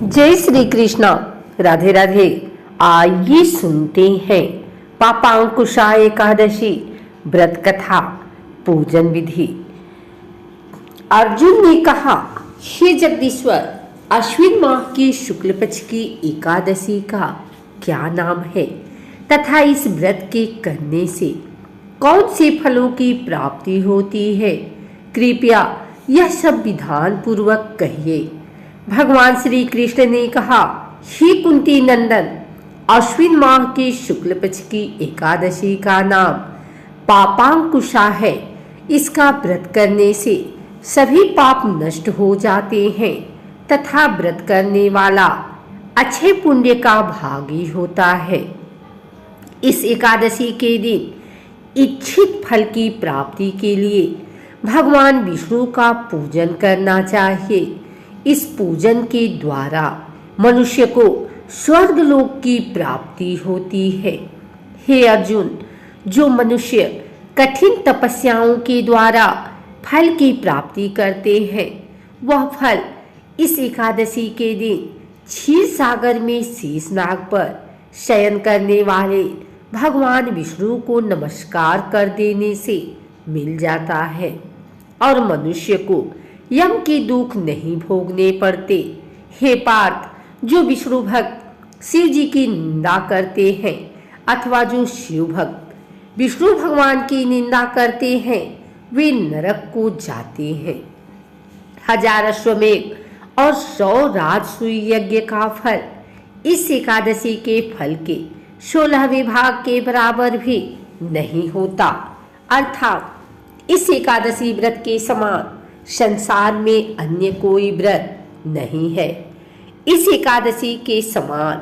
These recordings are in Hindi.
जय श्री कृष्ण। राधे राधे। आइए सुनते हैं पापांकुशा एकादशी व्रत कथा पूजन विधि। अर्जुन ने कहा, हे जगदीश्वर, अश्विन माह की शुक्ल पक्ष की एकादशी का क्या नाम है तथा इस व्रत के करने से कौन से फलों की प्राप्ति होती है? कृपया यह सब विधान पूर्वक कहिए। भगवान श्री कृष्ण ने कहा, हे कुंती नंदन, अश्विन माह की शुक्ल पक्ष की एकादशी का नाम पापांकुशा है। इसका व्रत करने से सभी पाप नष्ट हो जाते हैं तथा व्रत करने वाला अच्छे पुण्य का भागी होता है। इस एकादशी के दिन इच्छित फल की प्राप्ति के लिए भगवान विष्णु का पूजन करना चाहिए। इस पूजन के द्वारा मनुष्य को स्वर्ग लोक की प्राप्ति होती है। हे अर्जुन, जो मनुष्य कठिन तपस्याओं के द्वारा फल की प्राप्ति करते हैं, वह फल इस एकादशी के दिन क्षीर सागर में शेषनाग पर शयन करने वाले भगवान विष्णु को नमस्कार कर देने से मिल जाता है और मनुष्य को यम के दुख नहीं भोगने पड़ते। हे पार्थ, जो विष्णु भक्त शिव जी की निंदा करते हैं अथवा जो शिव भक्त विष्णु भगवान की निंदा करते हैं, वे नरक को जाते हैं। 1000 अश्वमेध और 100 राजसूय यज्ञ का फल इस एकादशी के फल के 16वें भाग के बराबर भी नहीं होता। अर्थात इस एकादशी व्रत के समान संसार में अन्य कोई व्रत नहीं है। इस एकादशी के समान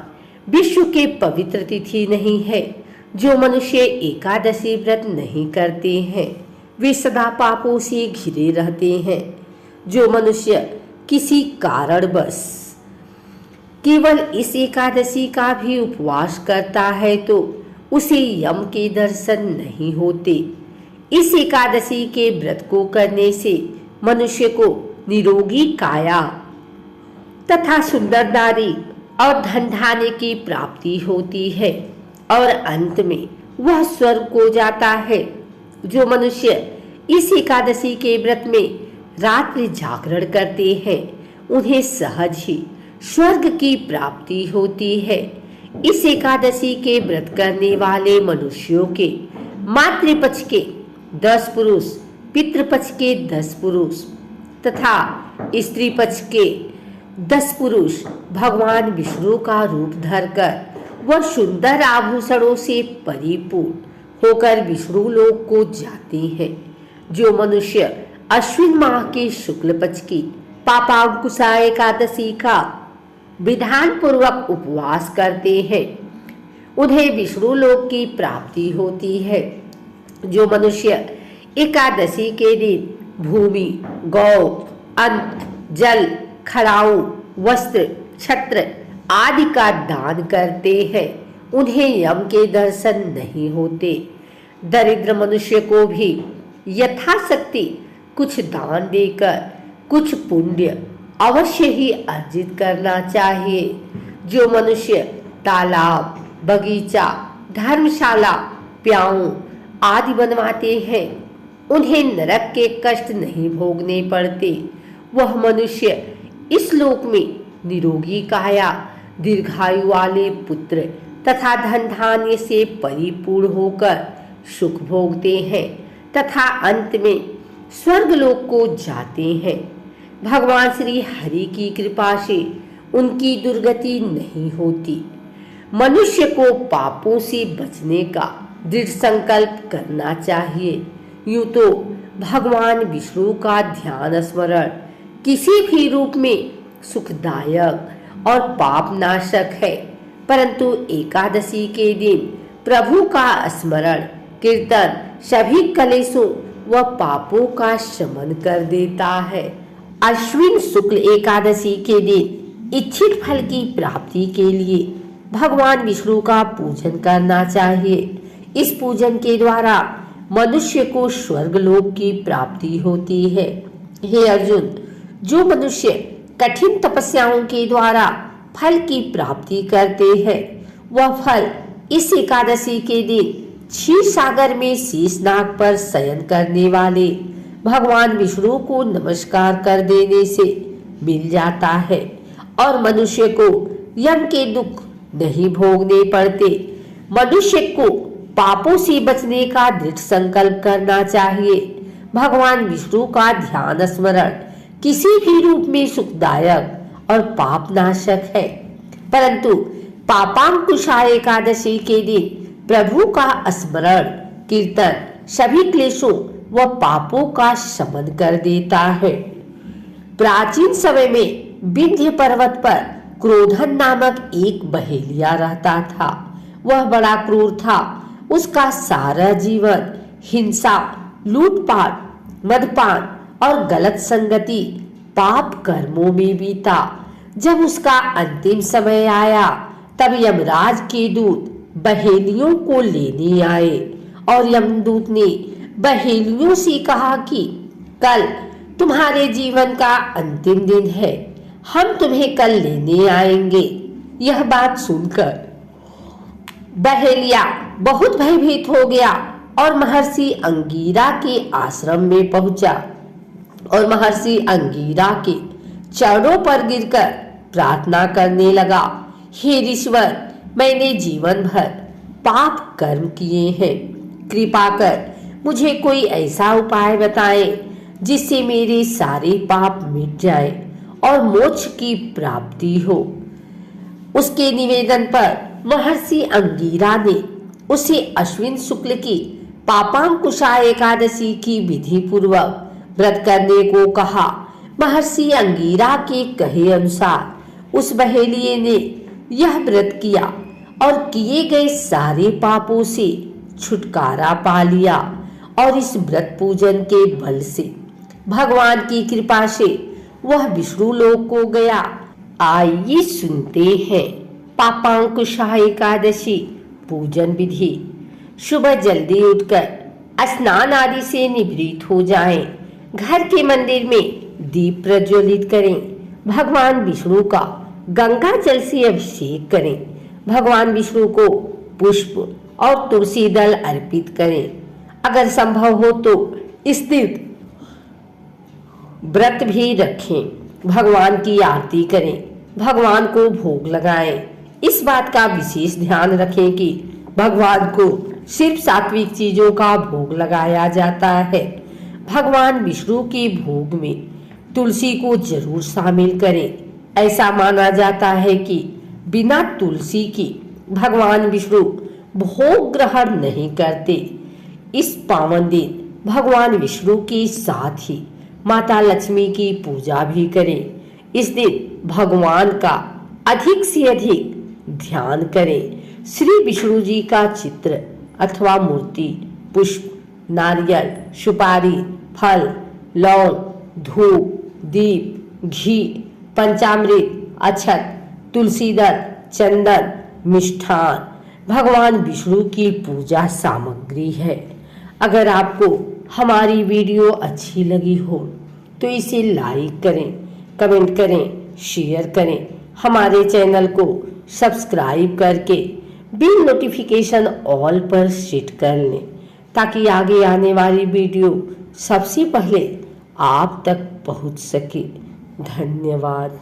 विश्व के पवित्र तिथि नहीं है। जो मनुष्य एकादशी व्रत नहीं करते हैं, वे सदा पापों से घिरे रहते हैं। जो मनुष्य किसी कारणवश केवल इस एकादशी का भी उपवास करता है तो उसे यम के दर्शन नहीं होते। इस एकादशी के व्रत को करने से मनुष्य को निरोगी काया तथा सुंदर नारी और धन धान्य की प्राप्ति होती है और अंत में वह स्वर्ग को जाता है। जो मनुष्य इस एकादशी के व्रत में रात्रि जागरण करते हैं, उन्हें सहज ही स्वर्ग की प्राप्ति होती है। इस एकादशी के व्रत करने वाले मनुष्यों के मातृपक्ष के 10 पुरुष, पितृपक्ष के 10 पुरुष तथा स्त्री पक्ष के 10 पुरुष भगवान विष्णु का रूप धरकर वह सुंदर आभूषणों से परिपूर्ण होकर विष्णु लोक को जाते हैं। जो मनुष्य अश्विन माह के शुक्ल पक्ष की पापांकुशा एकादशी का विधान पूर्वक उपवास करते हैं, उन्हें विष्णु लोक की प्राप्ति होती है। जो मनुष्य एकादशी के दिन भूमि, गौ, अन्न, जल, खड़ाऊ, वस्त्र, छत्र आदि का दान करते हैं, उन्हें यम के दर्शन नहीं होते। दरिद्र मनुष्य को भी यथाशक्ति कुछ दान देकर कुछ पुण्य अवश्य ही अर्जित करना चाहिए। जो मनुष्य तालाब, बगीचा, धर्मशाला, प्याऊ आदि बनवाते हैं, उन्हें नरक के कष्ट नहीं भोगने पड़ते। वह मनुष्य इस लोक में निरोगी काया, दीर्घायु वाले पुत्र तथा धन धान्य से परिपूर्ण होकर सुख भोगते हैं तथा अंत में स्वर्ग लोक को जाते हैं। भगवान श्री हरि की कृपा से उनकी दुर्गति नहीं होती। मनुष्य को पापों से बचने का दृढ़ संकल्प करना चाहिए। यूं तो भगवान विष्णु का ध्यान स्मरण किसी भी रूप में सुखदायक और पाप नाशक है, परंतु एकादशी के दिन प्रभु का स्मरण कीर्तन सभी कलेशों व पापों का शमन कर देता है। अश्विन शुक्ल एकादशी के दिन इच्छित फल की प्राप्ति के लिए भगवान विष्णु का पूजन करना चाहिए। इस पूजन के द्वारा मनुष्य को स्वर्ग लोक की प्राप्ति होती है। हे अर्जुन, जो मनुष्य कठिन तपस्याओं के द्वारा फल की प्राप्ति करते हैं। वह फल इस एकादशी के दिन क्षीर सागर में शीशनाग पर शयन करने वाले भगवान विष्णु को नमस्कार कर देने से मिल जाता है और मनुष्य को यम के दुख नहीं भोगने पड़ते। मनुष्य को पापों से बचने का दृढ़ संकल्प करना चाहिए। भगवान विष्णु का ध्यान स्मरण किसी भी रूप में सुखदायक और पापनाशक है, परंतु पापांकुशा एकादशी के दिन प्रभु का स्मरण कीर्तन सभी क्लेशों व पापों का शमन कर देता है। प्राचीन समय में विंध्य पर्वत पर क्रोधन नामक एक बहेलिया रहता था। वह बड़ा क्रूर था। उसका सारा जीवन हिंसा, लूटपाट, मदपान और गलत संगति पाप कर्मों में बीता। जब उसका अंतिम समय आया तब यमराज के दूत बहेलियों को लेने आए और यमदूत ने बहेलियों से कहा कि कल तुम्हारे जीवन का अंतिम दिन है, हम तुम्हें कल लेने आएंगे। यह बात सुनकर बहेलिया बहुत भयभीत हो गया और महर्षि अंगीरा के आश्रम में पहुंचा और महर्षि अंगीरा के चरणों पर गिरकर प्रार्थना करने लगा, हे ऋषिवर, मैंने जीवन भर पाप कर्म किए हैं, कृपा कर मुझे कोई ऐसा उपाय बताएं जिससे मेरे सारे पाप मिट जाएं और मोक्ष की प्राप्ति हो। उसके निवेदन पर महर्षि अंगीरा ने उसे अश्विन शुक्ल की पापांकुशा एकादशी की विधि पूर्वक व्रत करने को कहा। महर्षि अंगीरा के कहे अनुसार उस बहेलिये ने यह व्रत किया और किए गए सारे पापों से छुटकारा पा लिया और इस व्रत पूजन के बल से भगवान की कृपा से वह विष्णु लोक को गया। आइए सुनते हैं पापांकुशा एकादशी पूजन विधि। सुबह जल्दी उठकर स्नान आदि से निवृत्त हो जाएं। घर के मंदिर में दीप प्रज्वलित करें। भगवान विष्णु का गंगा जल से अभिषेक करें। भगवान विष्णु को पुष्प और तुलसी दल अर्पित करें। अगर संभव हो तो स्थिर व्रत भी रखें। भगवान की आरती करें। भगवान को भोग लगाएं। इस बात का विशेष ध्यान रखें कि भगवान को सिर्फ सात्विक चीजों का भोग लगाया जाता है। भगवान विष्णु के भोग में तुलसी को जरूर शामिल करें। ऐसा माना जाता है कि बिना तुलसी की भगवान विष्णु भोग ग्रहण नहीं करते। इस पावन दिन भगवान विष्णु के साथ ही माता लक्ष्मी की पूजा भी करें। इस दिन भगवान का अधिक से अधिक ध्यान करें। श्री विष्णु जी का चित्र अथवा मूर्ति, पुष्प, नारियल, सुपारी, फल, लौंग, धूप, दीप, घी, पंचामृत, अक्षत, तुलसी दल, चंदन, मिष्ठान भगवान विष्णु की पूजा सामग्री है। अगर आपको हमारी वीडियो अच्छी लगी हो तो इसे लाइक करें, कमेंट करें, शेयर करें। हमारे चैनल को सब्सक्राइब करके बिल नोटिफिकेशन ऑल पर सेट कर लें ताकि आगे आने वाली वीडियो सबसे पहले आप तक पहुंच सके। धन्यवाद।